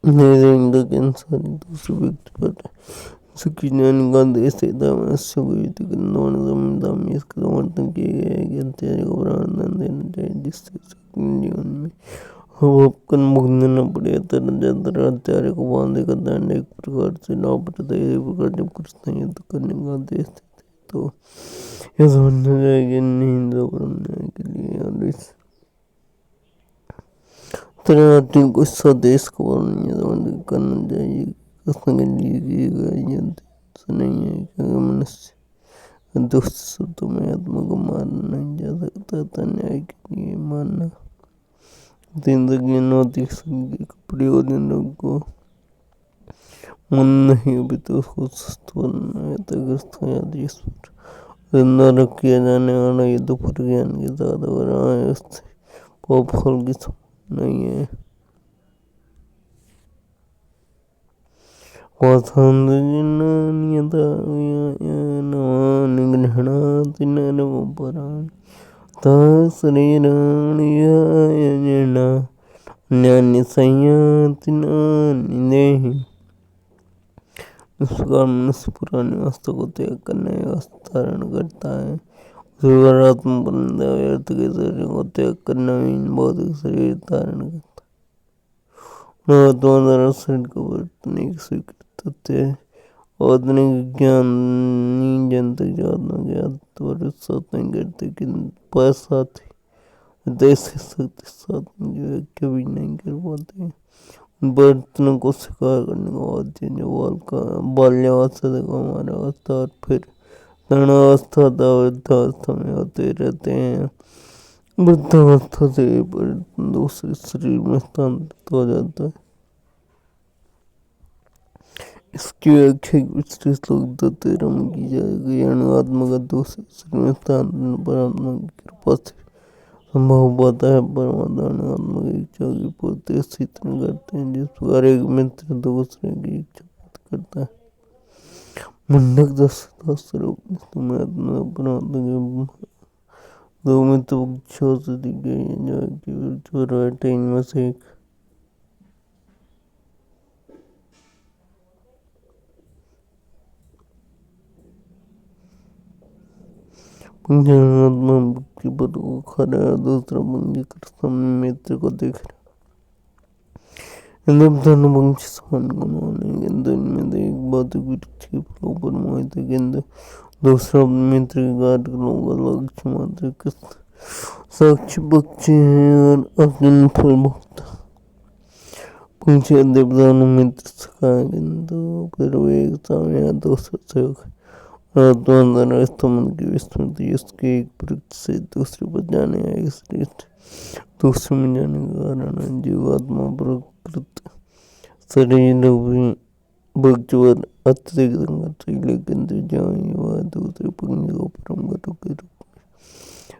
निरंतर के अनुसार दूसरे व्यक्ति पर सुखियान गांधी स्थित संविधान इसका समर्थन किया गया है कि हत्यारे को प्रावधान देना चाहिए जिससे जीवन में हवन भुगतना पड़े। तरह हत्यारे को फांसी का दंड एक प्रकार से लापता है। एक प्रकार जब कृष्ण युद्ध करने का देश थे तो यह समझना चाहिए कि हिंसा परम न्याय के लिए और इस तरह को स्वदेश को समझ करना चाहिए। कृष्ण के लिए किए गए युद्ध नहीं है क्योंकि मनुष्य दुष्ट शब्दों में आत्मा को मारना नहीं जा सकता था। न्याय के लिए मारना जिंदगी नौतिक के कपड़े और जिंदगी को मन नहीं अभी तो उसको स्वस्थ बनना है। तग्रस्त जिस पर जिंदा रख किया जाने वाला ये दोपहर ज्ञान के साथ हो रहा है उससे पाप फल की नहीं है। इस प्रकार मनुष्य पुरानी अवस्था को त्याग करने अवस्था धारण करता है। शुरुआत्म बंदा व्यर्थ के शरीर को त्याग करना भौतिक शरीर धारण करता है। आत्मा द्वारा शरीर को वर्तने की स्वीकृत तथ्य है। आधुनिक ज्ञानी जनता की आत्मा के आत्म साथ नहीं करते किंतु पासाथी जैसे शक्ति साथ की व्याख्या भी नहीं कर पाते। बर्तनों को स्वीकार करने का वाद्य जो बाल्यावस्था तक हमारा अवस्था और फिर तरुणावस्था वृद्धावस्था में होते रहते हैं। वृद्धावस्था से दूसरे शरीर में स्थानांतरित हो जाता है। इसकी व्याख्या पिछले श्लोक 2:13 में की जाएगी। आत्मा का दूसरे शरीर में स्थानांतरण परमात्मा की कृपा से संभव पाता है। परमात्मा आत्मा की इच्छा की पूर्ति स्थित करते हैं। जिस प्रकार एक मित्र दूसरे की इच्छा पूर्ति करता है। मुंडक 10:10 में आत्मा परमात्मा के दो मित्र वृक्षों से दी गई जो कि वृक्ष पर बैठे इनमें से एक आत्मा की पद को खा रहा है, दूसरा पंखी सामने मित्र को देख रहा है। दोनों पंक्षी समान गुण वाले किंतु इनमें से एक भौतिक वृक्ष के फलों पर मोहित है किंतु दूसरा मित्र के कार्यक्रमों का लक्ष्य मात्र साक्षी पक्षी है और अर्जुन फल भोक्ता। पंक्षी देवदान मित्र सखा है किंतु फिर वे एक सामने दूसरा सहयोग है। आत्मा स्तमन की विस्मृति इसके एक वृक्ष से दूसरे पर जाने एक श्रेष्ठ दूसरे में जाने का कारण है। जीवात्मा प्रकृत शरीर वृक्ष पर अतिरिक्त संघर्ष लेकिन वह दूसरे पंखी को परम गति के रूप में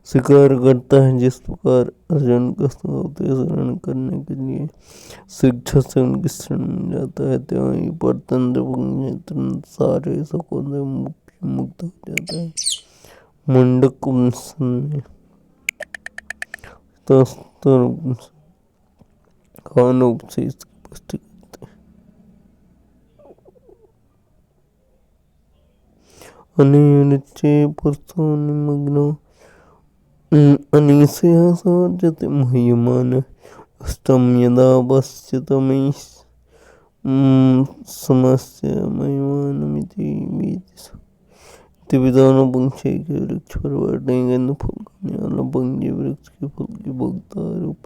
स्वीकार करता है। जिस प्रकार अर्जुन का शरण करने के लिए शिक्षा से उनकी शरण में जाता है त्यों ही परतंत्र पंखी सारे शकों से मुक्त हो जाता है। मुंडक उपनिषद में खानोप से इसकी पुष्टि करते हैं। अनिरुचे पुरुषो निमग्नो अनिशया सर्जते मह्यमान अष्टम यदा पश्यतमयि समस्य महिमानमिति बीज विधानों पंक्षी के वृक्ष पर बैठेंगे न फल खाने वाला पंक्षी वृक्ष के फल की भोक्ता रूप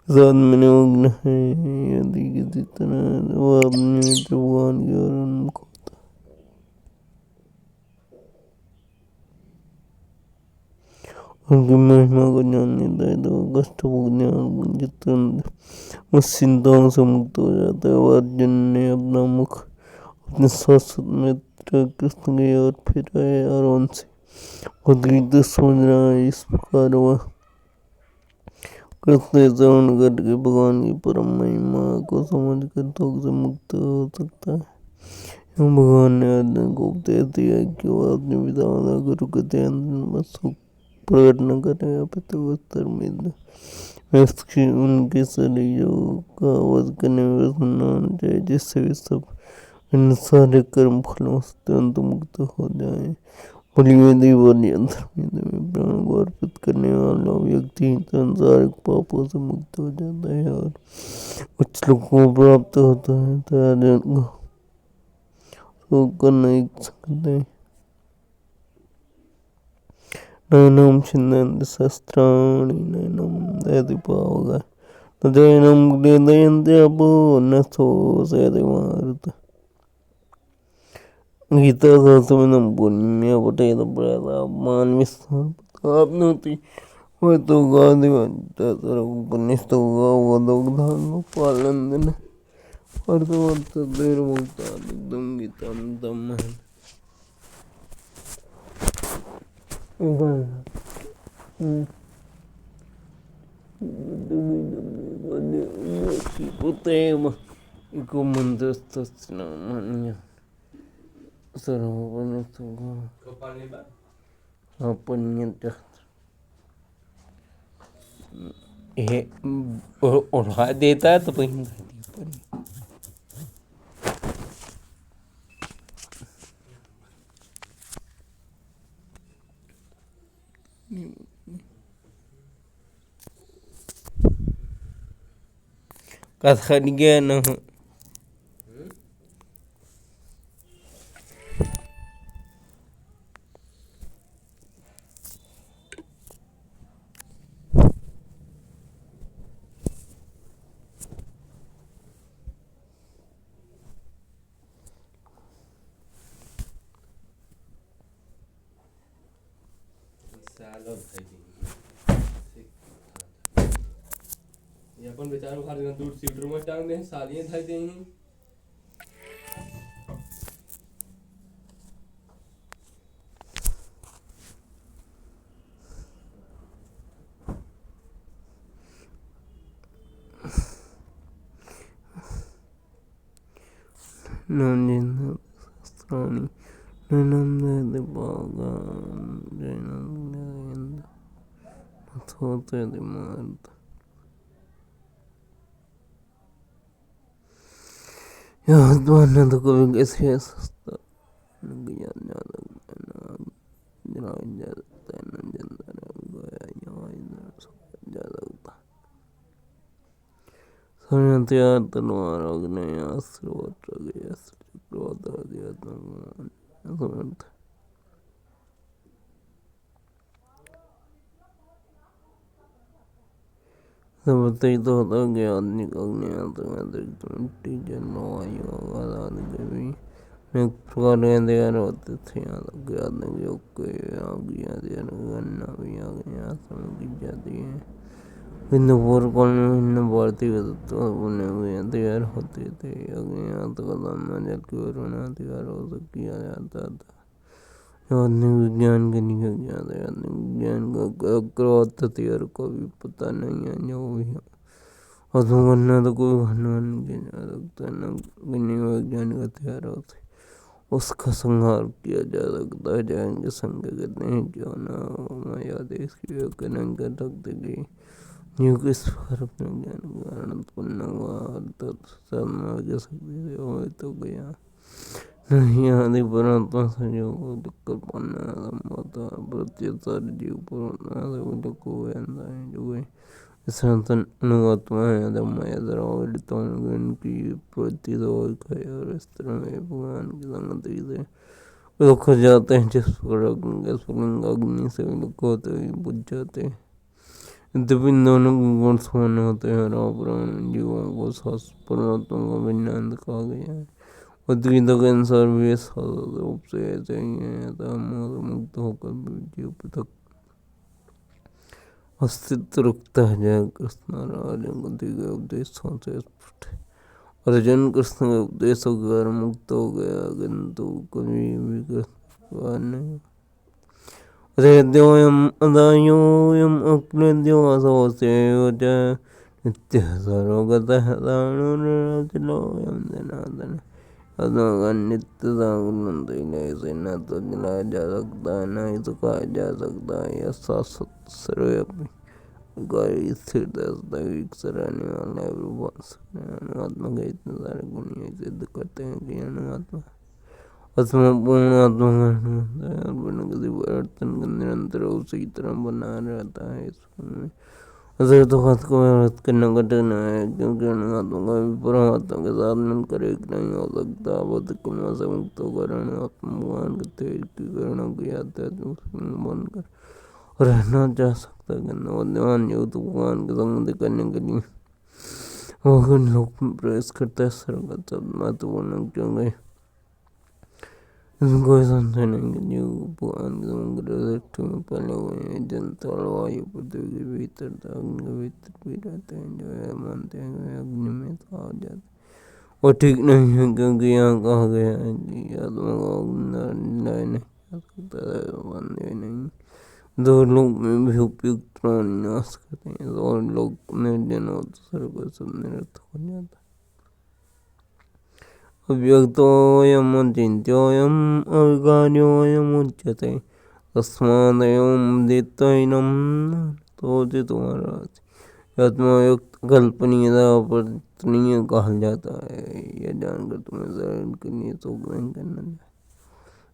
निमग्न है। यदि किसी तरह वह अपने मित्र भगवान की ओर उन्मुख होता है। उनकी महिमा को जान लेता है तो वह कष्ट भोगने वाला तुरंत उस चिंताओं से मुक्त हो जाता है। अर्जुन ने अपना मुख अपने शाश्वत मित्र कृष्ण की ओर फिराया और उनसे उद्गीत समझ रहा है। इस प्रकार वह कृष्ण श्रवण करके भगवान की परम महिमा को समझ कर दुख से मुक्त हो सकता है। भगवान ने अर्जुन को उपदेश दिया कि वह अपने पिता माता गुरु के ध्यान सुख प्रकट न करे अपितु उत्तर में इसकी उनके शरीरों का वध करने में प्रसन्न होना चाहिए, जिससे वे सब इन सारे कर्म फलों से तुरंत मुक्त हो जाए। बलिवेदी वाली अंतर्वेद में प्राण को अर्पित करने वाला व्यक्ति संसारिक पापों से मुक्त हो जाता है और उच्च लोक को प्राप्त होता है। नहीं सकते। नयनम छिन्दन्ति शस्त्राणि नयनम दहति पावकः तदैनं क्लेदयन्ति अपो न शोषयति मारुतः। गीता सहस्रनाम पुण्य पठेत प्रयातापमानविस्मृताप्नोति वैतो गादिवंतो गावदोग्धानो पालन्दन अर्थवत्तैर्मुक्तादुग्धं गीतं तं पुतेव इको मंत्रस्तस्य नामान्य सर्वोपनिषद ये उड़ा देता है तो पहले कथा ज्ञान अपन बेचारों खाली दूर सीटर में टांग दे सालियां थाई दे शास्त्राणि नयनं दहति पावकः न शोषयति मारुतः। यावद् तो कभी कैसे सस्ता समर्थित होता ज्ञान मिट्टी जन्म वायु आदि के भी अनेक प्रकार के अंधकार होते थे। यहाँ तक ज्ञान योग के गणना भी आ गई आश्रम की जाती है। हिंदू पूर्व काल में भिन्न भारतीय बने हुए अंधकार होते थे। यहाँ तक जल की वरुणा अधिकार हो किया जाता था। आधुनिक विज्ञान के निकल ज्ञान है। आधुनिक विज्ञान का हथियार का भी पता नहीं है। जो भी अधुगना तो कोई घटना नहीं किया जा सकता न वैज्ञानिक हथियार होते उसका संहार किया जा सकता है। जाएंगे संघ कहते हैं जो न माया देश की नहीं कर सकते कि युग इस भारत में ज्ञान के कारण उत्पन्न हुआ तो गया नहीं आदि परमात्मा संयोग को दिक्कत पाना होता प्रत्येक सारे जीव परमात्मा से को जो है सनातन अनुआत्मा है माया द्वारा की प्रवृत्ति है और इस तरह में भगवान की संगति से दुख जाते हैं। जिस प्रकार अग्नि से दुख होते हुए बुझ जाते हैं। यद्यपि दोनों गुण समान होते हैं और प्राण जीवों को सास परमात्मा का भिन्न कहा गया है। उद्गीता के अनुसार भी रूप से ऐसे ही है। मुक्त होकर जीव पृथक अस्तित्व रखता है। जय कृष्ण अर्जुन गति के उपदेशों से स्पष्ट है। अर्जुन कृष्ण के उपदेशों के कारण मुक्त हो गया किंतु कभी भी कृष्ण नहीं। हृदयोऽयम् अदायोऽयम् अक्लेद्यो असोऽस्यैव च नित्यः सर्वगतः दारुणोऽयं जनार्दनः। नित्यता से न तो जलाया जा सकता है न ही सुखाया जा सकता है। यह शाश्वत सर्वव्यापी कार्य स्थिरता एक सराहने वाला है। अणुआत्मा के इतने सारे गुण ये सिद्ध करते हैं कि अणुआत्मा आत्मा पूर्ण आत्मा का होता है और बिना किसी परिवर्तन के निरंतर उसी तरह बना रहता है। इसमें अगर तो बात को व्यवस्थित करना कठिन है, क्योंकि अणुआत्मा का भी परमात्मा के साथ मिलकर एक नहीं हो सकता। भौतिक कर्मों से मुक्त होकर अणुआत्मा भगवान के तेज की किरणों की आध्यात्मिक बनकर रहना चाह सकता है। किन्तु बुद्धिमान युक्त भगवान के संबंध करने के लिए वो लोक में प्रवेश करता है। सर्वगत शब्द महत्वपूर्ण, क्योंकि इसमें कोई संशय नहीं कि जीव भगवान के समग्र सृष्टि में पहले हुए हैं। जल थल वायु पृथ्वी के भीतर अग्नि के भीतर भी रहते हैं। जो है मानते हैं कि अग्नि में तो आ जाते, वो ठीक नहीं है, क्योंकि यहाँ कहा गया है कि आत्मा को निर्णय नहीं कर सकता है। नहीं दो लोग में भी उपयुक्त प्राण निवास करते हैं। दो लोग निर्जन हो तो सर्व सब निरर्थक हो जाता है। अव्यक्तोऽयम् अचिन्त्योऽयम् अविकार्योऽयम् उच्यते तस्मादेवं दित्वैनं तोचितुमर्हति। आत्मा युक्त कल्पनीय अपरिवर्तनीय कहा जाता है। यह जानकर तुम्हें शरीर के लिए शोक नहीं करना चाहिए।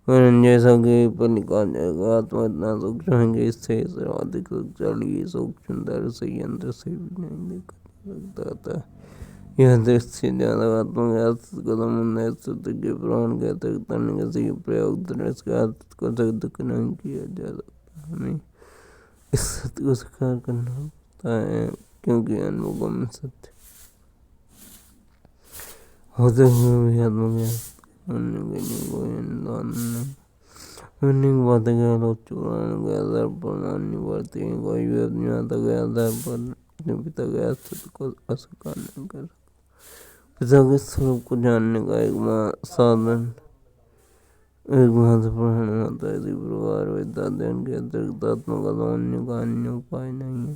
जैसा कि पहले कहा जाएगा, आत्मा इतना सूक्ष्म है कि इससे सर्वाधिक शक्तिशाली सूक्ष्मतर से यंत्र से भी नहीं देखा जा सकता। यह दृश्य ज्यादा आत्मा के अस्तित्व का संबंध है। अस्तित्व के प्रमाण के अतिरिक्त अन्य किसी प्रयोग दृश्य के अस्तित्व को सिद्ध नहीं किया जा सकता। हमें इस सत्य को स्वीकार करना पड़ता है, क्योंकि अनुभव में सत्य होते हुए भी आत्मा के अन्य के लिए कोई अनुदान नहीं। अनेक बातें के आलोचना के आधार पर माननी पड़ती है। कोई भी अपनी माता के आधार पर अपने पिता के अस्तित्व को अस्वीकार नहीं कर सकता। पिता के स्वरूप को जानने का एक साधन एक महत्वपूर्ण होता है। इसी प्रकार वेदाध्ययन के अतिरिक्त आत्मा का समझने का अन्य उपाय नहीं है।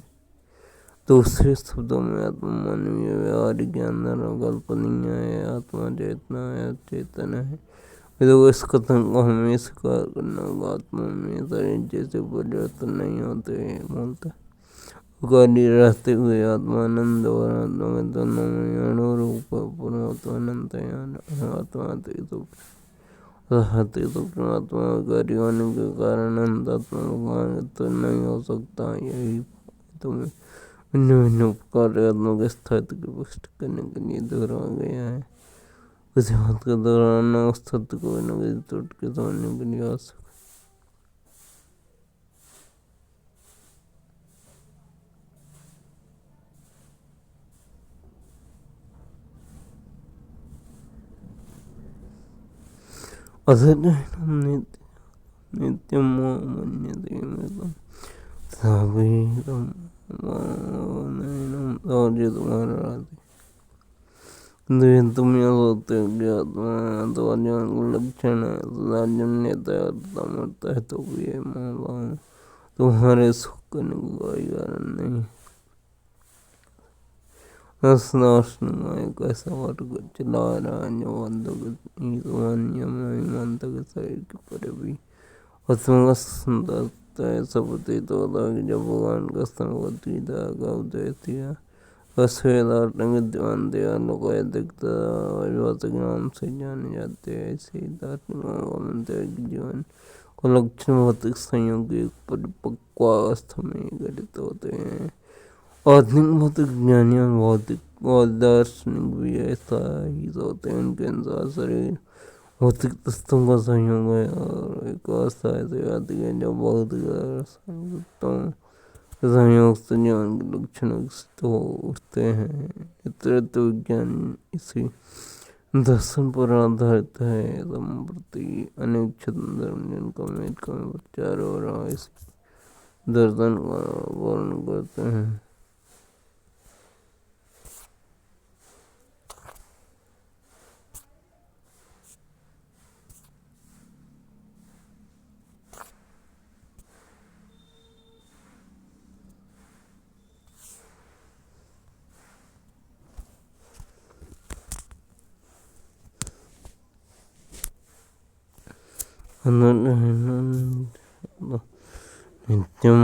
दूसरे शब्दों में आत्मा मानवीय व्यवहारिक ज्ञान द्वारा कल्पनीय है। आत्मा चेतना है, चेतन है। तो इस कथन को हमें स्वीकार करना होगा। आत्मा में शरीर जैसे परिवर्तन नहीं होते। मूलतः कार्य रहते हुए आत्मा आनंद और आत्मा के दोनों में अनुरूप परमात्मा अनंत है। आत्मा अति सूक्ष्म आत्मा कार्य होने के कारण अनंत आत्मा भगवान तो नहीं हो सकता। यही तुम्हें भिन्न भिन्न उपकार आत्मा के स्थायित्व की पुष्टि करने के लिए दोहराया गया है। किसी बात का दोहराना उस तत्व को बिना किसी त्रुटि के समझने के लिए आवश्यक है। नित्यं मन्यते मृतं तथापि नैनं तौर्यतुमर्हति। तुम यह सोचते हो कि आत्मा तो अज्ञान का लक्षण है, सदा जन्यता है तथा मरता है, तो भी ये मान तुम्हारे सुख करने का कोई कारण नहीं। एक ऐसा वर्ग चला रहा है जो मानता के शरीर के परे भी आत्मा का संतत है। ऐसा प्रतीत होता है कि जब भगवान का भगवद्गीता का उपदेश दिया, वेदार्थ विद्वान दयालु को अधिकता अभिभाषक नाम से जाने जाते हैं। ऐसे ही दार्शनिक जीवन को लक्षण भौतिक संयोग की एक परिपक्व अवस्था में घटित होते हैं। आधुनिक भौतिक ज्ञानी और भौतिक और दार्शनिक भी ऐसा ही सोचते हैं। उनके अनुसार शरीर भौतिक तत्वों का संयोग है और एक अवस्था ऐसी आती है जब भौतिक तत्वों संयोग से ज्ञान के लक्षण विकसित हो उठते हैं। नेतृत्व विज्ञान इसी दर्शन पर आधारित है। संप्रति अनेक क्षेत्र धर्म जिनका अमेरिका में प्रचार हो रहा है, इस दर्शन का वर्णन करते हैं। नित्यम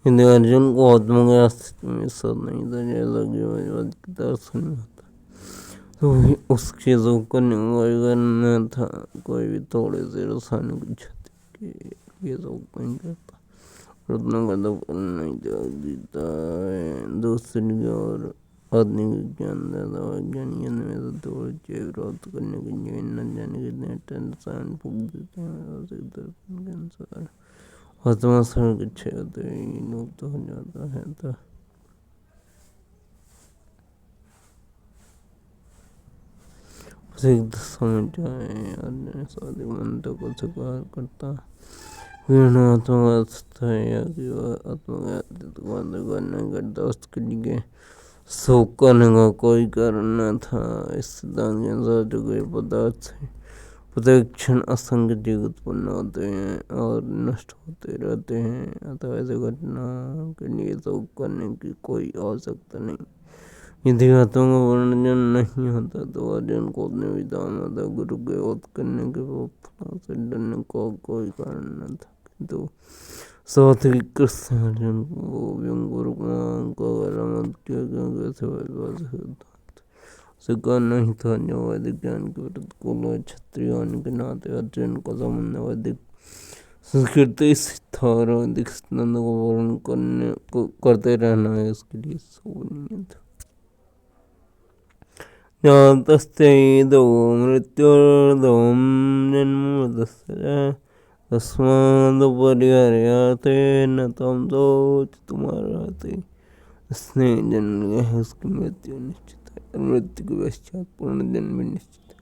यदि अर्जुन को आत्मा के अस्तित्व में विश्वास नहीं था, जैसा कि मनुवाद के दर्शन में होता, तो उसके जो करने को कोई करना था, कोई भी थोड़े से रसायनों की क्षति के लिए जो नहीं करता, रत्नों का तो फल नहीं त्याग देता है। दूसरी ओर आदमी के ज्ञान दाता वैज्ञानिक में तो थोड़ी चीज प्राप्त करने के लिए न जाने कितने रसायन फूक देते हैं। व्यवसायिक दर्शन के अनुसार आत्मा स्वयं के क्षय होते ही लुप्त हो जाता है। तो उसे समझ जाए अन्य स्वादिक मंत्र को स्वीकार करता पूर्ण आत्मा का अस्तित्व है, या कि वह आत्मा के अस्तित्व को अंदर नहीं करता, उसके लिए शोक करने का कोई कारण न था। इस सिद्धांत के अनुसार जो कोई पदार्थ है प्रत्येक क्षण असंख्य जीव उत्पन्न होते हैं और नष्ट होते रहते हैं, अतः ऐसी घटना के लिए शोक करने की कोई आवश्यकता नहीं। यदि आत्मा का वर्णन नहीं होता तो अर्जुन को अपने पिता माता गुरु के वध करने के फलों से डरने का कोई कारण न था, किंतु सात्विक कृष्ण अर्जुन को व्यंग रूप को बरामद किया, क्योंकि ऐसे विश्वास होता सिद्धांत नहीं था जो वैदिक ज्ञान के प्रतिकूल है। क्षत्रिय होने के नाते अर्जुन का संबंध वैदिक संस्कृति से था और वैदिक सिद्धांत को पालन करते रहना है उसके लिए शोभनीय था। ज्ञातस्यैदौ मृत्युर्दं जन्ममृतस्य तस्मादुपरिहर्यते न त्वं शोचितुमर्हसि। उसने जन्म लिया है, उसकी मृत्यु निश्चित है और मृत्यु के पश्चात पुनर्जन्म भी निश्चित है।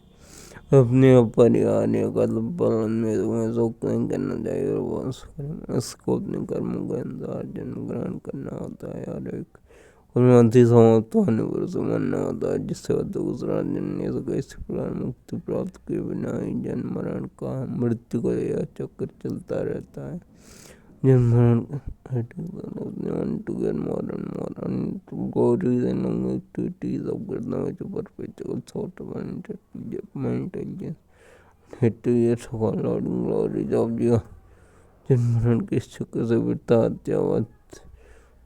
अपने अपरिहार्य कर्म पालन में तुम्हें शोक नहीं करना चाहिए और वंश उसको अपने कर्मों के अनुसार जन्म ग्रहण करना होता है और एक उन्नति समाप्त होने पर उसे मानना होता है, जिससे वह दूसरा जन्म से इस प्रकार मुक्ति प्राप्त किए बिना ही जन्म मरण का मृत्यु का यह चक्र चलता रहता है। जन्म मरण Gauri activities of knowledge perpetual thought of intelligence to yet loading glories of the जन्म मरण के इस चक्र से वृत्ता अत्यावत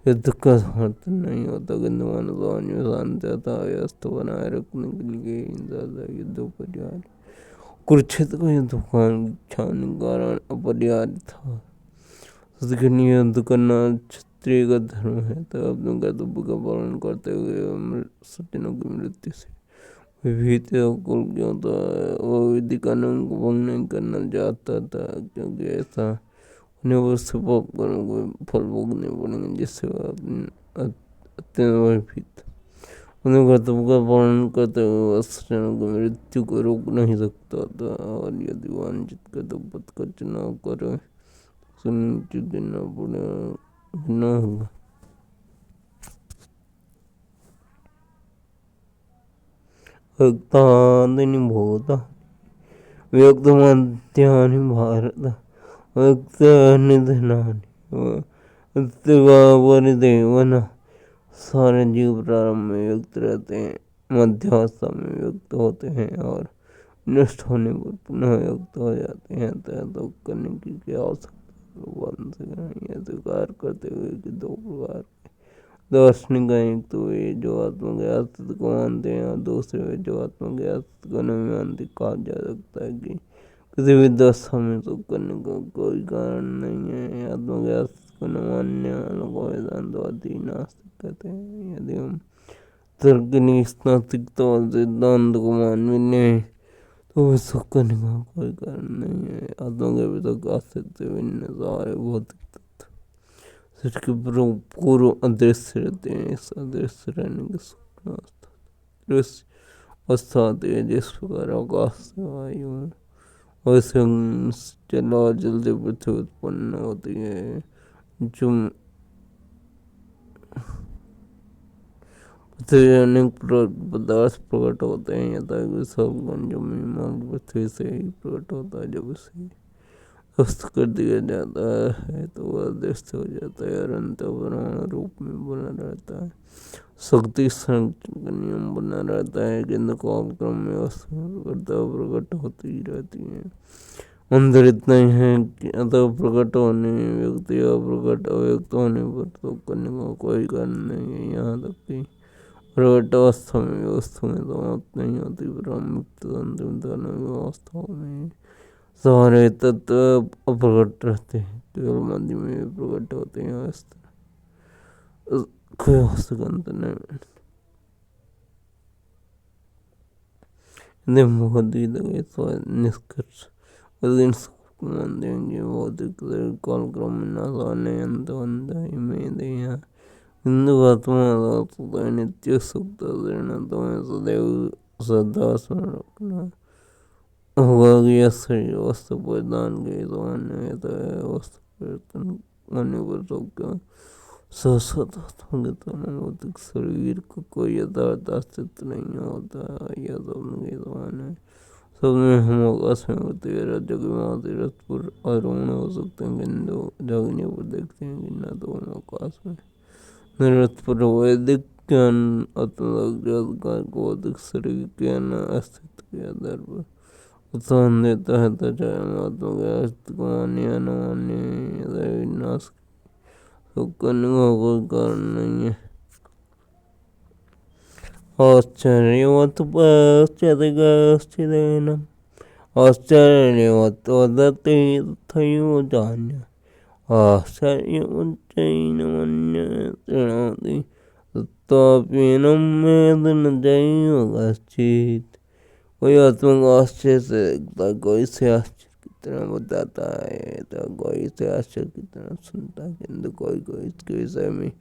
युद्ध का समर्थन नहीं होता, किंतु मानव में शांतता व्यस्त बनाए रखने के लिए युद्ध अपरिहार्य। कुरुक्षेत्र का युद्ध कारण अपरिहार्य था। युद्ध करना क्षत्रिय का धर्म है, तो अपने कर्तव्य का पालन करते हुए सज्जनों की मृत्यु से भयभीत होकर क्यों था, वो विधि कानून को भंग नहीं करना चाहता था, क्योंकि ऐसा से पाप कर्म को फल भोगने पड़ेंगे, जिससे वह अत्यंत भयभीत उन्हें कर्तव्य का पालन करते हुए सज्जनों की मृत्यु को रोक नहीं सकता था। और यदि वांछित कर्तव्य का चुनाव करे तो नीचे देना पड़ेगा होगा। व्यक्तानि भूत व्यक्तमध्यानि भारत व्यक्तनिधनानि परिदेवन। सारे जीव प्रारंभ में व्यक्त रहते हैं, मध्यावस्था में व्यक्त होते हैं और नष्ट होने पर पुनः व्यक्त हो जाते हैं। तो करने की क्या आवश्यकता है, स्वीकार करते हुए कि दो प्रकार दार्शनिक एक तो वे जो आत्मा के अस्तित्व को मानते हैं और दूसरे वे जो आत्मा के अस्तित्व को नहीं मानते। कहा जा सकता है कि किसी भी दशा में सुख करने का कोई कारण नहीं है। आत्मा के अस्तित्व को न मानने वालों को वेदांतवादी नास्तिक कहते हैं। यदि हम तर्कनिक सिद्धांत को मान भी लें तो वे सुख करने का कोई कारण नहीं है। आत्मा के भीतर अस्तित्व भिन्न सारे भौतिक सृष्टि के पूर्व अदृश्य रहते हैं। इस अदृश्य रहने के स्वप्न दृश्य अवस्था आती है, जिस प्रकार आकाश से वायु वैसे जल और जल से पृथ्वी उत्पन्न होती है। जो अनेक पदार्थ प्रकट होते हैं, यथा सब जो पृथ्वी से ही प्रकट होता है। जब उसे ध्वस्त कर दिया जाता है तो वह दृष्ट हो जाता है और अंत परमाणु रूप में बना रहता है। शक्ति संरक्षण का नियम बना रहता है, किंतु काल क्रम में प्रकट होती ही रहती है। अंदर इतना ही है कि अतः प्रकट होने व्यक्ति या प्रकट अव्यक्त होने पर तो करने का कोई कारण नहीं है। यहाँ तक कि प्रकट अवस्था में वस्तु में समाप्त नहीं होती, ब्रह्मयुक्त अंतिमता अवस्थाओं में सारे तत्व अप्रकट रहते हैं, केवल मध्य में प्रकट होते हैं। कोई वस्तु का अंत नहीं। भगवदगीता के निष्कर्ष मानते हैं कि भौतिक कालक्रम में नाशाने अंत में देहा हिंदू आत्मा नित्य सुख तुम्हें सदैव श्रद्धा स्मरण रखना होगा कि यह शरीर वस्तु परिधान के सामान्य वस्तु परिवर्तन होने पर सबका भौतिक शरीर को कोई यथार्थ अस्तित्व नहीं होता। यह स्वप्न के समान है। स्वप्न हम आकाश में होते हैं, जगह पर आरोहण हो सकते हैं, किंतु जागने पर देखते हैं कि न तो हम आकाश में निरत पर वैदिक ज्ञान आत्मसाक्षात्कार को भौतिक शरीर के न अस्तित्व के आधार पर उत्साहन देता है, तथा आत्मा के अस्तित्व को मान्य या न मान्य विनाश करने का कोई कारण नहीं है। आश्चर्यवत् पश्चादिगश्चिदेनम् आश्चर्यवत् वदति तथैव जान्य आश्चर्यमुच्चैनमन्य शृणोति तत्त्वाप्येनं वेद न चैव कश्चित्। कोई आत्मा को आश्चर्य से देखता है, कोई से आश्चर्य की तरह बताता है, तो कोई से आश्चर्य की तरह सुनता है, किंतु कोई इसके विषय में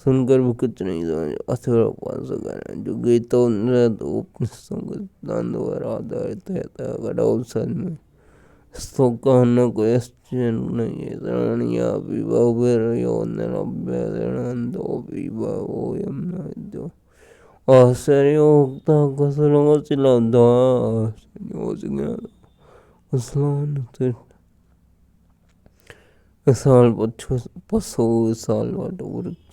सुनकर भी कुछ नहीं समझ अथवा पान सका। जो गीता उपनिषदों के सिद्धांत पर आधारित है, कठोपनिषद में इसको कहना कोई आश्चर्य नहीं है। श्रवणीया विभवेर्यो निरभ्यदो विभवोऽयं न विद्यो आश्चर्योक्ता कुशलोऽसि लब्ध्वा आश्चर्योऽसि ज्ञात्वा कुशलोऽनुत्थितः। विशाल पशु विशाल वटवृक्ष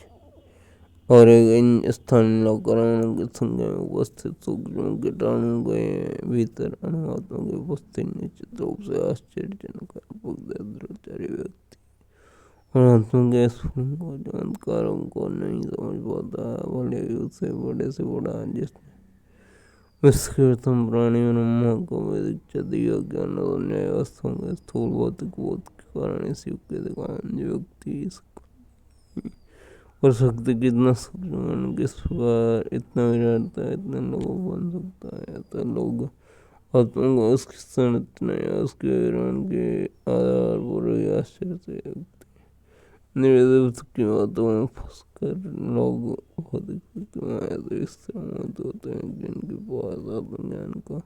और एक स्थान लौकरण की संज्ञा में उपस्थित सूक्ष्म कीटाणु के भीतर अणुआत्मा की उपस्थिति निश्चित रूप से आश्चर्यजनक व्यक्ति आत्मा के चमत्कारों को नहीं समझ पाता, भले ही उससे बड़े से बड़ा जिसने विस्कृतम प्राणी ब्रह्मा को विदिक्षा दिया ज्ञान न्याय वस्तुओं के स्थूल भौतिक बोध के कारण इस युग के व्यक्ति और शक्ति कितना सूक्ष्म किस प्रकार इतना विराटता है, इतने लोगों बन सकता है। तो लोग आत्मा को उसकी संरचना या उसके विवरण के आधार पर ही आश्चर्य से निवेदित की बातों में फंस कर लोग भौतिक शक्ति इस तरह होते हैं जिनके पास आत्मज्ञान का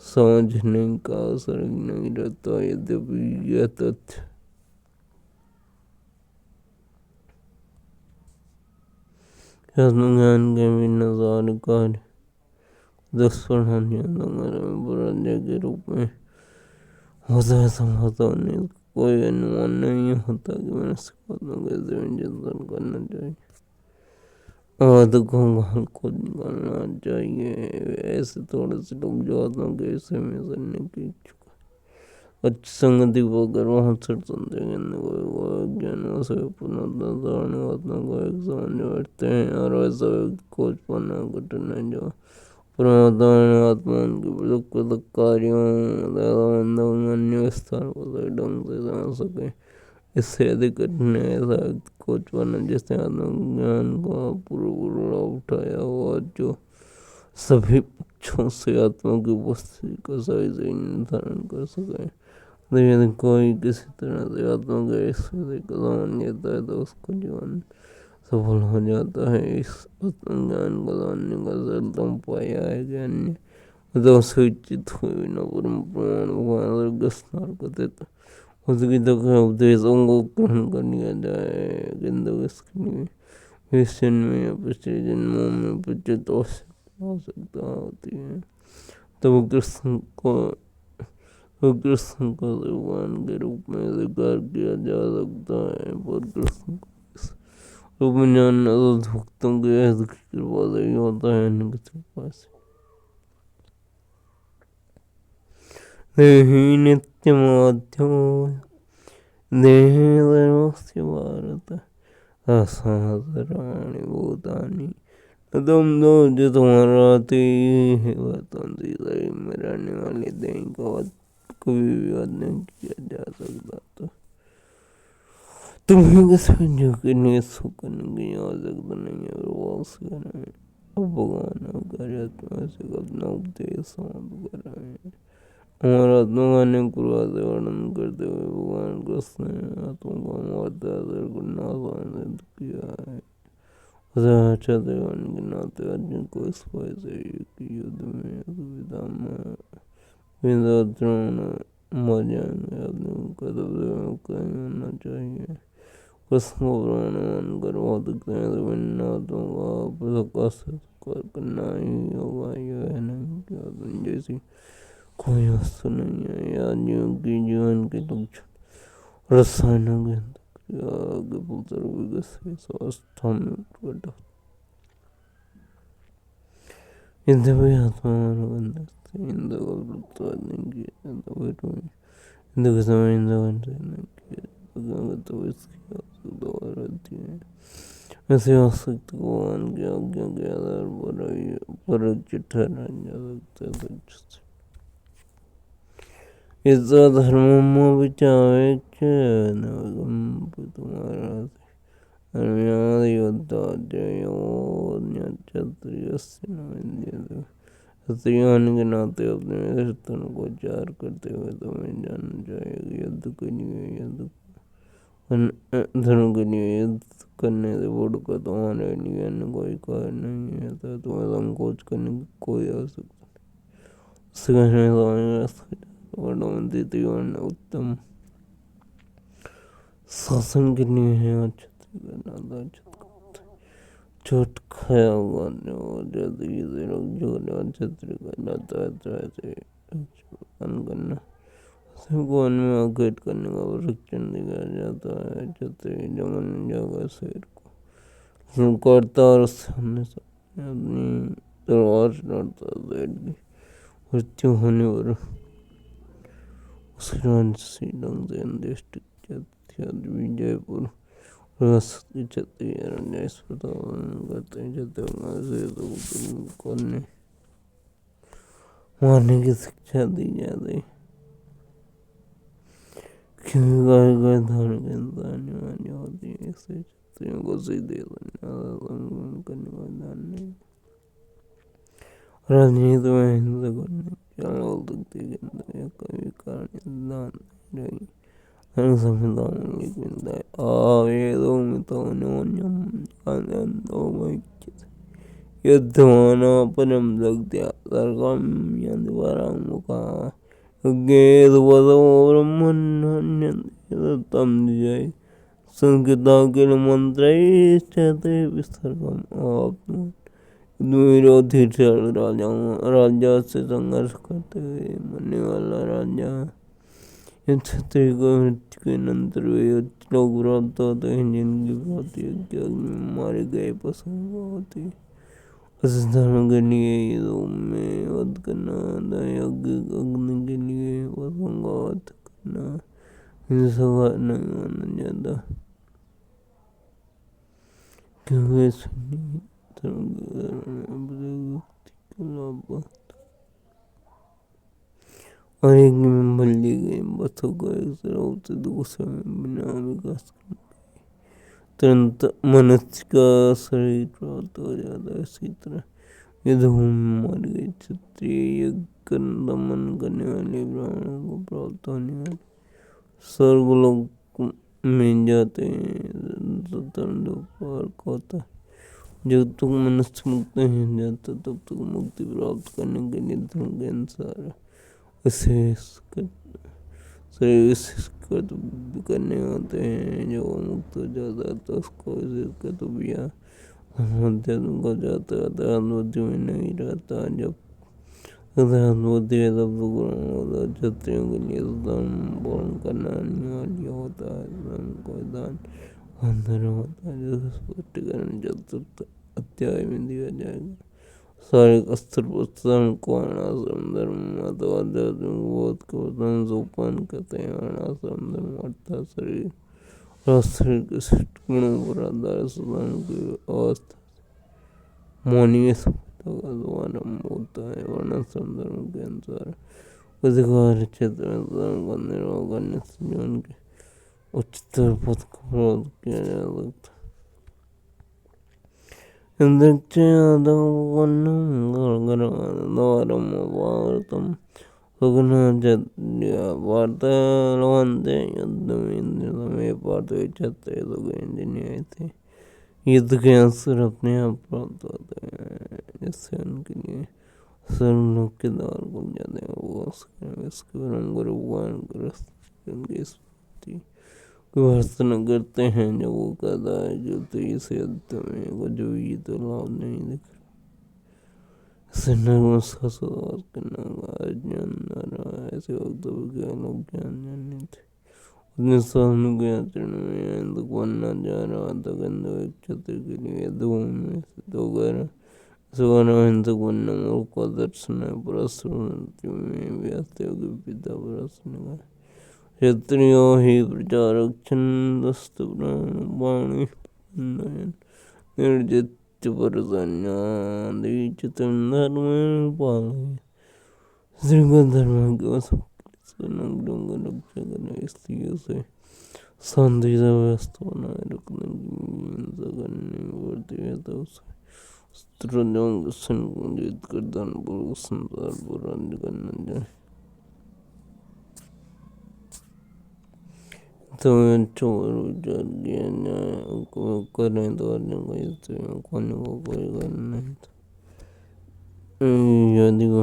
समझने का अवसर नहीं रहता। यद्यपि यह तथ्य आत्मज्ञान के बिना सारे कार्य दुष्परिणाम के रूप में होता है, संभवतः नहीं कोई अनुमान नहीं होता कि मनुष्य को आत्मा कैसे चिंतन करना चाहिए और दुखों को निकालना चाहिए। ऐसे थोड़े से लोग जो आत्मा के विषय में जानने की इच्छुक अच्छी संगति पाकर वहाँ चढ़ संदेह करने को ज्ञान से पुनः आत्मा को एक समझ बैठते हैं और वैसा खोज पाना कठिन है जो परमात्मा आत्मा उनके पृथक कार्यों अन्य विस्तार को सही ढंग से समझ सके। इससे अधिक कठिन है ऐसा खोज पाना जिसने आत्मज्ञान का पूरा उठाया हुआ, जो सभी पक्षों से आत्मा की उपस्थिति को सही से निर्धारण कर सके। यदि कोई किसी तरह से आत्मा के स्थिति को समझ लेता है तो उसका जीवन सफल हो जाता है। इस आत्मज्ञान को जानने का सरलतम उपाय है कि अन्य सूचित हुए बिना परम प्रमाण भगवान स्नार कथित उसकी तो उपदेशों को ग्रहण कर लिया जाए, किंतु इसके लिए इस जन्म या पिछले जन्मों में प्रचित आवश्यकता होती है। तो कृष्ण को भगवान के रूप में स्वीकार किया जा सकता है, पर कृष्ण को रूप में जानना तो भक्तों की कृपा से ही होता है, अन्य किसी कृपा से नहीं। माध्यमोऽयं देहे धर्मस्य भारत असहस्राणि भूतानि न तुम दो जो तुम्हारा आते ही वर्तमान में रहने वाले देह का कभी भी वध नहीं किया जा सकता। तो तुम्हें किसी जो करने सो करने की आवश्यकता नहीं है। प्रवास करना है अब भगवान आत्मा से अपना उपदेश समाप्त कर रहे हैं। हमारा आत्मा गाने पूर्वा से वर्णन करते हुए भगवान कृष्ण ने आत्मा को मारता करना आसान किया है। अच्छा देवन के नाते अर्जुन को इस वजह से युद्ध में सुविधा में द्रोण मर जाएंगे। अपने कर्तव्य में कहीं होना चाहिए। कृष्ण को प्राण मानकर भौतिक आत्मा का करना ही होगा। यह नहीं कि आत्मा जैसी कोई वस्तु नहीं है या जीव की जीवन के लक्षण रसायनों के के पुत्र विकसित अवस्था में प्रकट होता। यद्यपि आत्मा इंद्र को प्रतिवाद नहीं किया इंद्र के समय इंद्र नहीं किया तो इसकी आवश्यकता रहती है। ऐसी आवश्यकता को भगवान की आज्ञा के आधार पर ठहराया जा सकता है। इस धर्म विचावेक्ष तुम्हारा स्त्रियों के नाते अपने तन को चार करते हुए तुम्हें जानना चाहिए कि युद्ध के लिए धर्म के लिए युद्ध करने से बढ़कर तुम्हारे लिए अन्य कोई कार्य नहीं है। तो तुम्हें संकोच करने की कोई आवश्यकता नहीं। उत्तम शासन के लिए है चोट खाया हुआ छत्र करना सबको में आघात करने का प्रशिक्षण दिया जाता है। छत्री जमन जगह शेर को करता और सामने अपनी तलवार लड़ता शेर की मृत्यु होने पर उसकी ढंग से अंत्येष्टि विजयपुर छत्री अस्पताल करते हैं। छत्री करने मारने की शिक्षा दी जाती है क्योंकि धार्मिक इंसान अनिवार्य होती है। इससे छत्रियों को सीधे करने का दान नहीं। राजनीति में हिंसा करने क्या बोल सकती है कभी कारण दान नहीं। संहिता में लिख मिलता है आवेदो मितो युद्धमाना परम जगत्या सर्गम यद्वरमुखा यज्ञेदवदो ब्रह्मण्यतम जय संगीता के मंत्र विसर्गम आप विरोधी राजा से संघर्ष करते हुए मरने वाला राजा क्षत्रिय को मृत्यु के नंतर वे लोग प्राप्त होते हैं जिनकी प्राप्ति यज्ञ में मारे गए पशु होती है। उस धर्म के लिए युद्धों में वध करना यज्ञ अग्नि के लिए पशुओं का वध करना हिंसा नहीं माना जाता क्योंकि धर्म के लाभ और एक में बल्ली गई बसों को एक तरफ से दूसरे में बिना विकास तुरंत मनुष्य का शरीर प्राप्त हो जाता है। इसी तरह युद्ध में मर गए क्षत्रिय यज्ञ दमन करने वाले ब्राह्मणों को प्राप्त होने वाले स्वर्गलोक में जाते हैं। पार्क होता है जब तक मनुष्य मुक्त नहीं हो जाता तब तक मुक्ति प्राप्त करने के लिए धर्म के अनुसार कर्तव्य करने होते हैं। जो मुक्त हो जाता है तो उसको विशेष कर्तव्य अध्यात्म को जाता है। बुद्धि में नहीं रहता जब बुद्धि है तब तो ग्रहण होता है। क्षत्रियों के लिए धर्म पालन करना अनिवार्य होता है। धर्म को दान अंदर होता है जो स्पष्टीकरण चतुर्थ अध्याय में दिया जाएगा। शारीरिक अस्त्र प्रस्थान को वर्णाश्रम धर्म अथवा आध्यात्मिक बोध को प्रथम सोपान कहते हैं। वर्णाश्रम धर्म अर्थात शरीर और शरीर के श्रेष्ठ गुणों पर आधारित साधन की अवस्था मानवीय सभ्यता का शुभारंभ होता है। वर्णाश्रम धर्म के अनुसार कुछ कार्य क्षेत्र में साधन का निर्वाह करने से जीवन के उच्चतर पद को प्राप्त किया जा सकता है। द्वारम सुगुणाचार्य वार्तालवंते युद्ध में इंद्र समय पार्थिव क्षत्रिय सुगुण थे। युद्ध के अवसर अपने आप प्राप्त होते हैं, जिससे उनके लिए स्वर्गलोक के द्वार खुल जाते हैं। वो इसके ब्रह्म गुरु भगवान उनकी स्मृति प्रार्थना करते हैं। जब वो कहता है जो तेईस युद्ध में कुछ भी तो लाभ नहीं दिख ऐसे नर्मसा सुधार करना ऐसे वक्तव्य के लोग ज्ञान जानने थे। अपने सामने के आचरण में दुख बनना जा रहा था। गंधो एक छत्र के लिए दो में से दो घर हिंसक बनना मूर्ख का दर्शन है। परस्पर में व्यस्त के पिता प्रश्न क्षत्रियो ही प्रचारक्षण दस्त वाणी निर्जित परसन्यादिचितं धर्म पालय श्रीगत धर्म के रक्षा करने स्त्रियों से शांति से व्यस्त बनाए रखने की हिंसा करने बढ़ती है। तो जीत कर धन पूर्वक संसार पर राज्य करना चाहिए। तो चोर विचार किया जाए को करें तो अर्जुन को स्त्रियों खोने को कोई करना नहीं था। यदि वो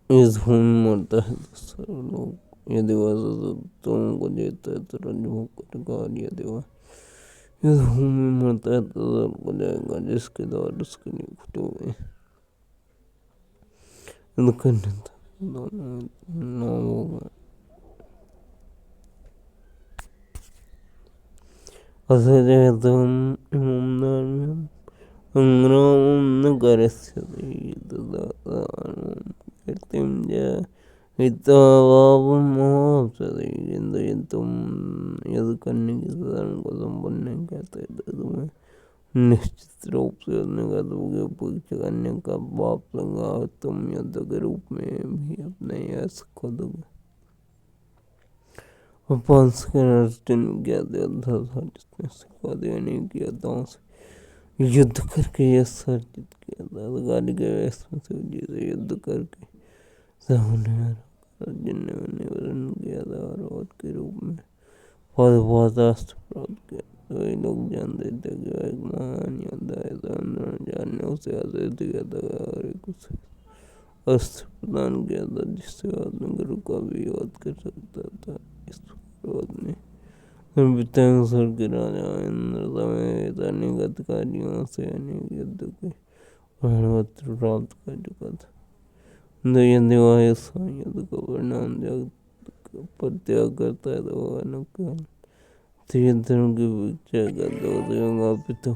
इस भूमि मरता है तो सर्व लोग यदि वह तुमको देता है तो राज्य भोग करेगा। और यदि वह इस भूमि मरता है तो स्वर्ग को जाएगा, जिसके द्वार उसके लिए खुटे हुए करने दोनों नाम होगा। असजयतम इमं अंग्रामं न करस्यति तदाकृतिं च हितभावमाप्स्यति। किन्तु तुम यदि करने की साधन को संपन्न नहीं कहते तो तुम्हें निश्चित रूप से अपने कर्तव्य की उपेक्षा करने का पाप लगा। तुम युद्ध के रूप में भी अपने यश खो दोगे। पांच के अर्जुन ज्ञाते जिसने सिखा दिया नहीं किया था से युद्ध करके यश अर्जित किया था। अधिकारी के वेश में शिवजी से युद्ध करके सामने अर्जुन ने उन्हें वर्ण किया था और वध के रूप में पादास्त्र प्राप्त किया। तो ये लोग जानते थे कि वह एक महान योद्धा है। द्रोणाचार्य ने उसे आदेश दिया था और एक उसे अस्त्र प्रदान किया था जिससे अपने गुरु का भी वध कर सकता था। इस ने पितांसुर के राजा इंद्र समेत अनेक अधिकारियों से अनेक युद्ध के प्रमाणपत्र प्राप्त कर चुका था। यदि वह इस युद्ध का परिणाम त्याग करता है तो वह अनुकाल धर्म की भिक्षा करता तो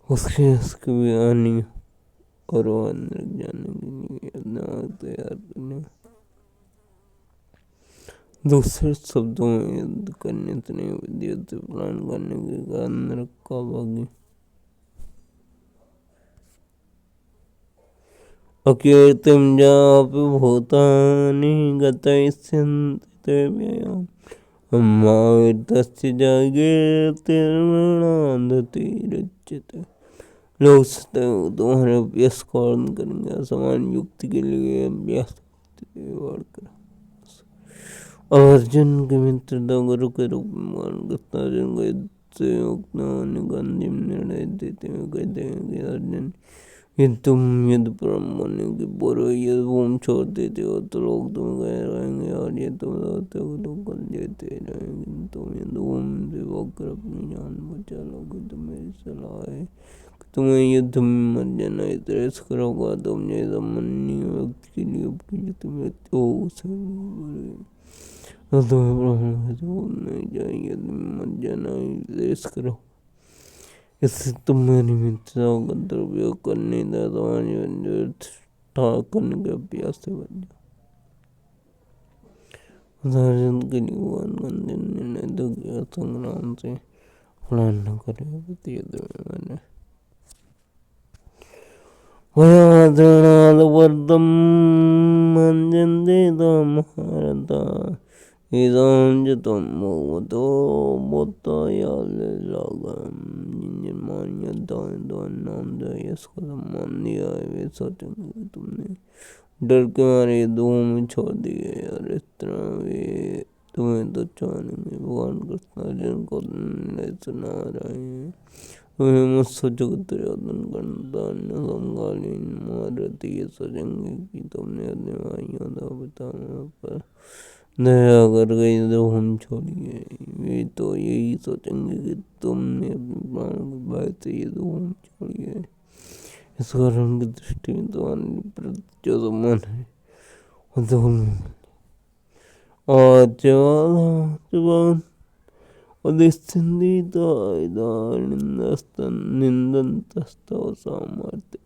उसकी भी हानि और वह नरक जाने के लिए तैयार करने। दूसरे शब्दों में युद्ध करने से नहीं युद्ध प्लान करने के कारण नरक का भागी। अकीर्तिं जापि भूतानि गतयिष्यन्ति ते व्ययाम् अमाविर्तस्य जागीर्तिर्मृणान्धतिरुच्यते। लोग तुम्हारे अभ्यास का वर्णन करेंगे। असमान युक्ति के लिए अभ्यास बढ़कर अर्जुन के मित्रता गुरु के रूप में मान करता अर्जुन को युद्ध से मुक्त होने का अंतिम निर्णय देते हुए कहते हैं कि अर्जुन यदि तुम युद्ध प्रारंभ होने के पूर्व यदि भूमि छोड़ देते हो तो लोग तुम्हें कह रहेंगे और ये तुम रहते हो तो कल देते रहेंगे। तुम युद्ध भूमि से भागकर अपनी जान बचा लोगे तो मेरी सलाह है कि तुम्हें युद्ध में मर जाना इतना करोगा। तुम जैसा माननीय व्यक्ति के लिए मृत्यु हो उसे तुम्हें नहीं चाहिए। तुम मर जाना ही करो। इससे तुम मेरी मित्रताओं का दुरुपयोग करने तथा तुम्हारी व्यर्थ करने के अभ्यास से बच जाओ। उदाहरण के लिए भगवान गांधी ने निर्णय तो किया संग्राम से पलायन न करे, प्रति युद्ध में मैंने भयाद्रणादवर्दं मञ्जन्ते महारथा इदं च त्वं भगवतो बोधयाल्लागं निर्माण्यदान यस्क सम्मान दिया वे सोचें कि तुमने डर के मारे युद्धों में छोड़ दिए और इस तरह वे तुम्हें तो चाहेंगे। भगवान कृष्ण अर्जुन को सुना रहे हैं, तुम्हें मुझसे जगत यादन करता अन्य समकालीन महारथी ये सोचेंगे कि तुमने अपने भाइयों तथा पितामह पर दया करके युद्ध छोड़िए। वे तो यही सोचेंगे कि तुमने अपने प्राणों के भय से युद्ध छोड़िए। इस कारण की दृष्टि में तुम्हारे प्रति जो सम्मान है और निंदन्तस्तव सामर्थ्य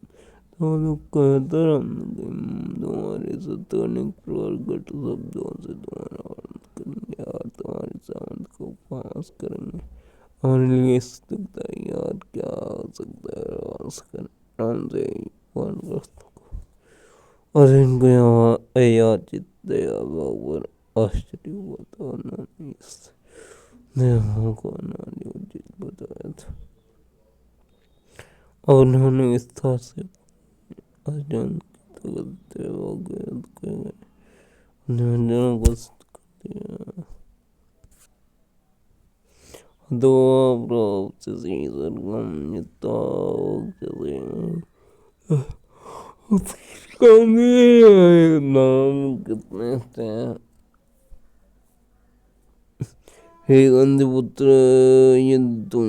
तुम्हारे सत्य अनेक प्रकट शब्दों से तुम्हारा वर्णन करेंगे और तुम्हारे सामर्थ को उपहास करेंगे। हमारे लिए स्तुति और क्या हो सकता है हमसे और इनको यहाँ अयाचित दया भाव आश्चर्य हुआ था। उन्होंने इस दया को उचित बताया था और उन्होंने विस्तार से अर्जुन की अर्जुन को दो प्राप्त से सर्गम नित्ता नाम कितने थे। हे गंधपुत्र, यदि तुम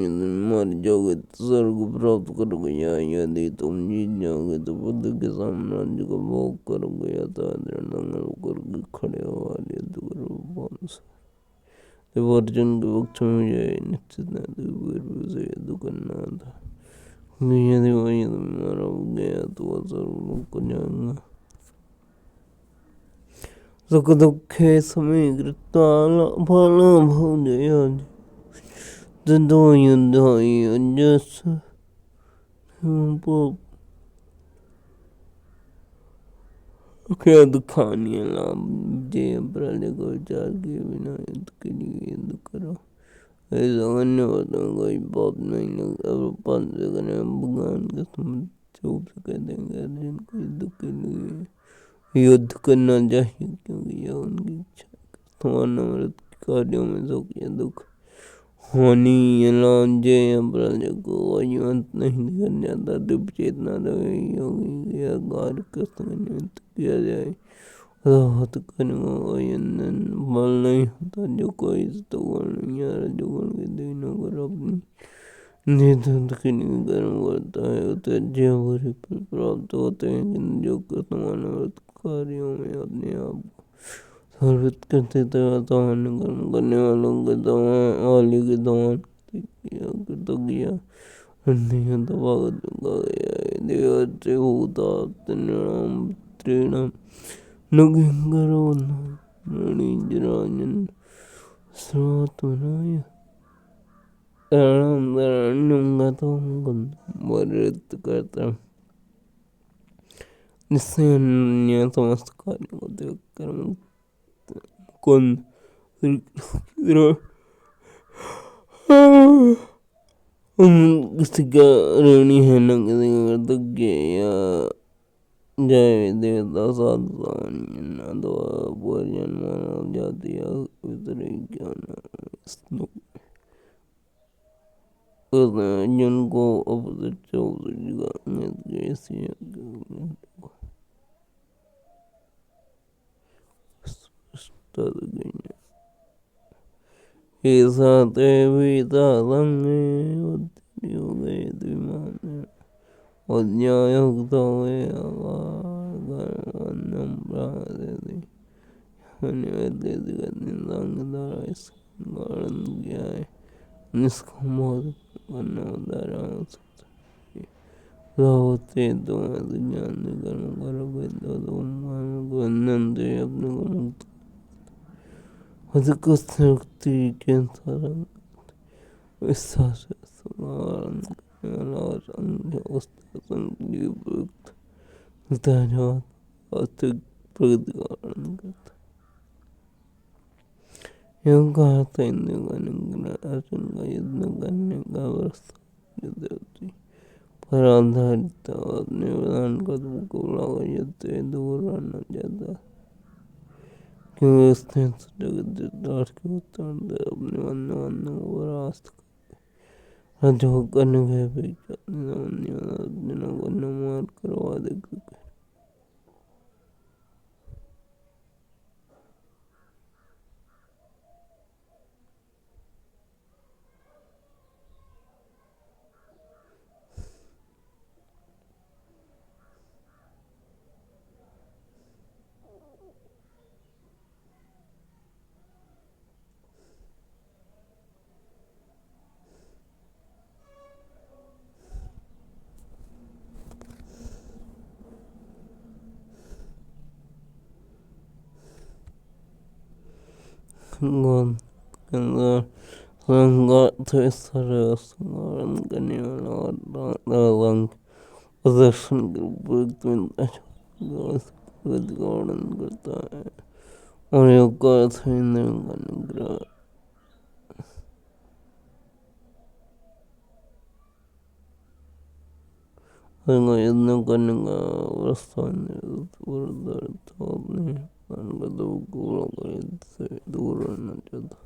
मर जाओगे तो स्वर्ग प्राप्त करोगे, या यदि तुम जीत जाओगे तो बुद्ध के साम्राज्य का भोग करोगे, या दंगल करके खड़े हो युद्ध करो। जब अर्जुन के पक्ष में मुझे निश्चित न से युद्ध करना था, यदि वही मारा गया तो वह स्वर्ग को जाएगा। सुख दुखे समय भौजया दो युद्धाई अजस क्या दुखानी लाभ जय प्रलय को विचार किए बिना युद्ध के लिए युद्ध करो। ऐसा अन्य कोई बात नहीं लगता। भगवान के समझ चुप से कह देंगे अर्जुन को युद्ध के लिए युद्ध करना चाहिए, क्योंकि यह उनकी इच्छा है। तुम्हारा अमृत कार्यों में सुख या दुख, हानि या लाभ, जय या प्रलय को वहीवंत नहीं दिखा जाता। दिव्य चेतना रही होगी यह कार्य कृष्ण के निमित्त किया जाए, राहत करने बल नहीं होता। जो कोई सतोगुण या रजोगुण के दिनों पर अपनी नेतृत्व के लिए कर्म करता है उसे अच्छे बुरे फल प्राप्त होते हैं। किंतु जो कृष्ण कार्यों में अपने आप को समर्पित करते तथा सामान्य कर्म करने वालों के वाली के समान कृतज्ञ नहीं होता। भागवत में कहा गया है, देवस्य भूता तृणाम त्रीणाम नुगिंगरो नणिजराजन स्वात्मनाय वर्त करता, जिससे अन्य समस्त कार्यों को त्याग कर मुकुंद किसी का ऋणी है न किसी का कृतज्ञ या जय देवता साधु सामान्य न तो पूर्जन मानव जाति या अर्जुन को ऐसा तेविता संगे हो गए द्विमान अज्ञायुक्त हुए निष्काम करना उदारा हो सकता है रावते तुम्हारे ज्ञान कर्म करो गोविंद अपने को मुक्त अधिक शक्ति के सारा विश्वास और प्रगति का वर्णन करता योग का अर्थ हिंदू का अर्जुन का युद्ध करने का प्रस्ताव पर आधारित अपने प्रधान कदम को युद्ध दूर रहना चाहता क्योंकि उसने जगत के उत्तर अपने मन को परास्त जो करने के अपेक्षा को न मार करवा दे संगारण करने वाला और प्रदर्शन वर्णन करता है और योग का अर्थ अनुग्रह यत्न करने का प्रस्ताव दूर रहना चाहता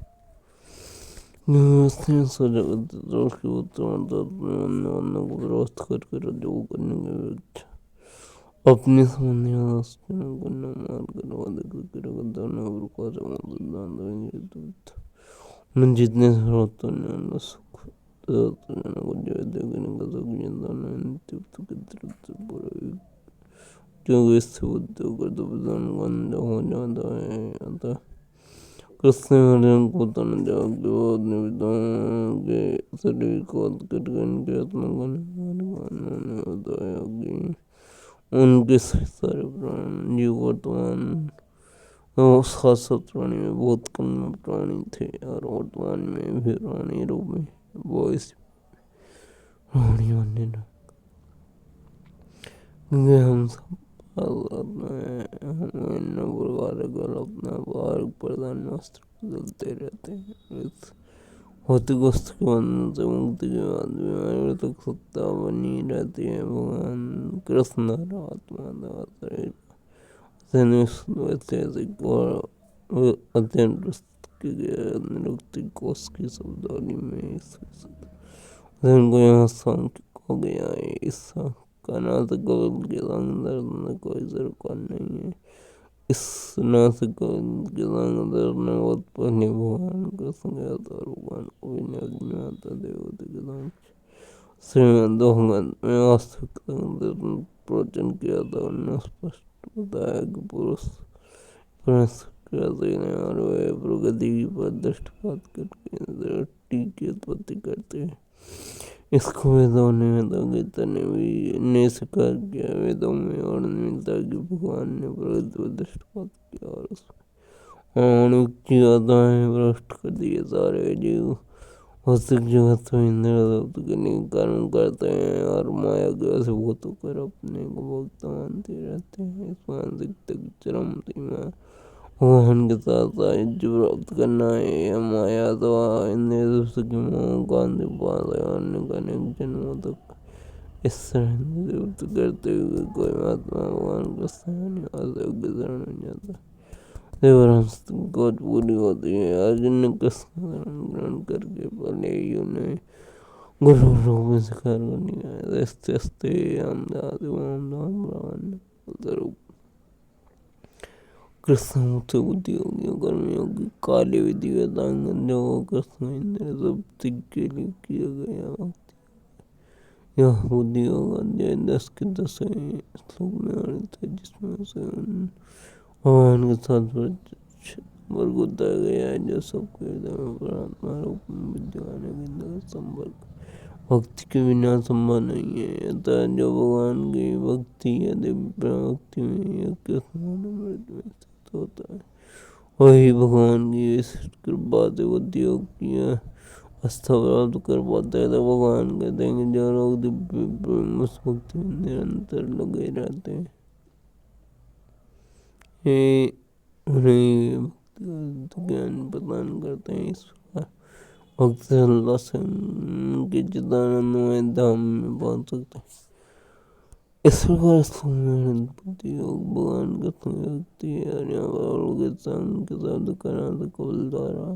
अपने सामने जितने सुख क्योंकि इससे उद्योग हो जाता है अतः कृष्ण अर्जुन को तन जाके बाद निविदाओं के शरीर को के आत्मा को उन्होंने बताया कि उनके सारे प्राण जीव वर्तमान शाश्वत प्राणी में बहुत कम प्राणी थे और वर्तमान में भी प्राणी रूप में वो इस प्राणी बनने लगे क्योंकि हम सब अपना बार प्रधान वस्त्र बदलते रहते हैं भौतिक वस्तु के बंधन से मुक्ति के बाद बीमारी तक सत्ता बनी रहती है भगवान कृष्ण आत्मा शरीर ऐतिहासिक और अत्यंत निरुक्ति कोष की शब्दावली में को यहाँ सांख्य हो गया है इस नासिक के संग कोई सरकार नहीं है इस नासिक के संग ने बहुत पहले भगवान कृष्ण गया था और भगवान को भी अज्ञाता देवता के संग श्रीमद भगवत में वास्तविक प्रवचन किया था उन्होंने स्पष्ट बताया कि पुरुष और वे प्रगति पर दृष्टिपात करके टीके उत्पत्ति करते हैं इसको वेदों ने गीता ने भी ने स्वीकार किया वेदों में और मिलता कि भगवान ने प्रगति पर दृष्टिपात किया और उसकी आत्माएं भ्रष्ट कर दिए सारे जीव भौतिक जगत में इंद्र के कर्म करते हैं और माया के वशीभूत होकर अपने को भक्त मानते रहते हैं इस मानसिकता की चरम सीमा भगवान के साथ साहित्य प्राप्त करना है माया अथवा इंद्रिय की मोह अनेक जन्मों तक इस तरह करते हुए कोई महात्मा भगवान का योग्य शरण बन जाता है पूरी होती है अर्जुन ने कृष्ण ग्रहण करके पहले ही उन्हें गुरु रूप में स्वीकार कर लिया कृष्ण बुद्धि होगी कर्मयोगी काले विधि वेदांग कृष्ण इंद्र सब के लिए किया गया भक्ति यह बुद्धि होगा अध्याय 10 के 10 श्लोक में वर्णित है जिसमें से भगवान के साथ संपर्क होता गया है जो सबको हृदय में परमात्मा रूप में विद्यमान है, किंतु संपर्क भक्ति के बिना संभव नहीं है। अतः जो भगवान की भक्ति या दिव्य भक्ति में या कृष्णामृत में स्थित होता है, वही भगवान की विशिष्ट कृपा से बुद्धि योग की आस्था प्राप्त कर पाता है। तो भगवान कहते हैं कि जो लोग दिव्य प्रेम उस भक्ति में निरंतर लगे रहते हैं, ये उन्हें भक्ति का ज्ञान प्रदान करते हैं। इस प्रकार भक्त श्रद्धा से उनके चिदानंदमय धाम में पहुंच सकते हैं। इस प्रकार स्थूल योग भगवान का व्यक्ति है और यहाँ पर के संग के शब्द कर्नाटक कुल द्वारा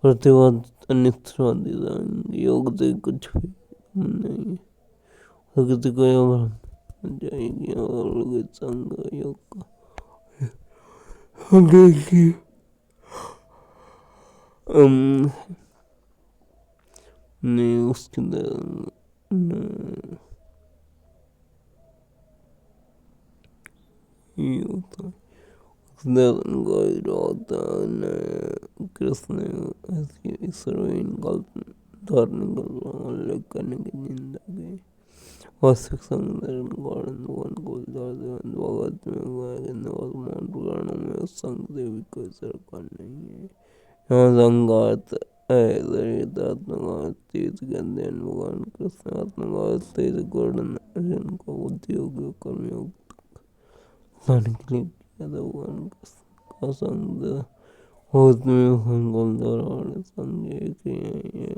प्रतिवाद अनिश्चवादी योग से कुछ भी नहीं है। प्रकृति को यह जाएगी और के संग योग का ने उसके ये होता है कृष्ण ऐसी सर्वहीन कल्पना धार्मिक उल्लेख करने की निंदा की। वास्तविक सौंदर्य भगवत में पुराणों में उस संग से भी कोई सरकार नहीं है। यहाँ संघात है आत्मघात तेज के अध्ययन भगवान कृष्ण आत्मघात तेज गौड़न अर्जुन को बुद्धियोग कर्मयोग लाने के लिए किया था। भगवान का संग बहुत में संकल्प द्वारा संग एक ही है।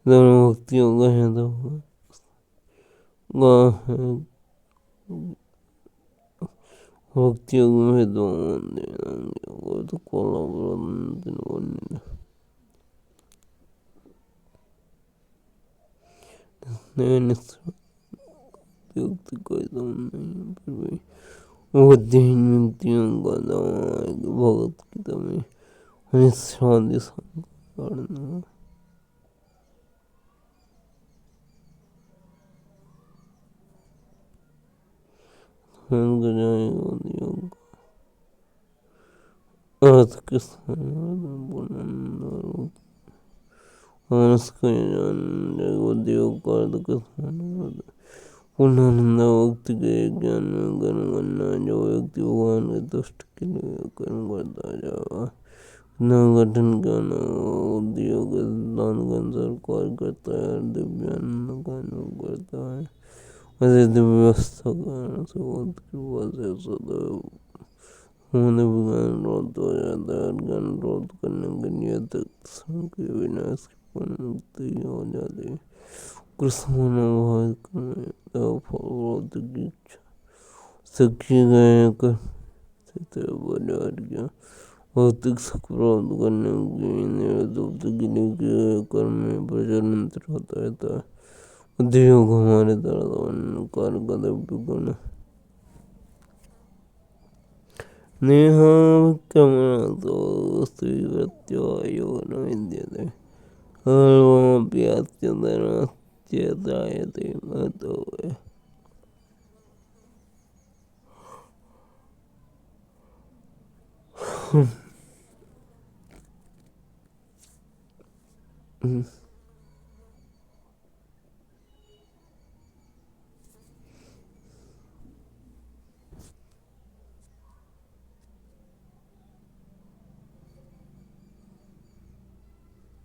दोनों भक्तियों का है तो भक्तियोग में दो मंदिर तो कोला युक्ति कोई दम नहीं, फिर भी बुद्धिहीन व्यक्तियों का दाम भगत की तमें निस्वादी संकरण अर्थ कृष्ण बुद्धियोग का अर्थ कृष्ण पूर्णानंद भक्ति के ज्ञान में कर्म करना। जो व्यक्ति भगवान के तुष्ट के लिए कर्म करता है, न गठन का न उद्योग सिद्धांत के अनुसार कार्य करता है और दिव्यानंद का अनुभव करता है, वैसे दिव्य व्यवस्था कारण से बहुत कृपा से सदैव होने विज्ञान प्राप्त हो जाता है। ज्ञान प्राप्त करने के लिए तत्क्षण के विनाश की पूर्ण मुक्ति हो जाती है। कृष्ण भावित करने की इच्छा सखी गए कर भौतिक सुख प्राप्त करने की निरुद्ध के कर्म में प्रचलित होता रहता है। बुद्धियोग हमारे द्वारा कार्य का दिव्य गुण नेहा कमनातो स्त्रीवृत्यो योग न विद्यते सर्वमपि अत्यन्तरायते महतो है।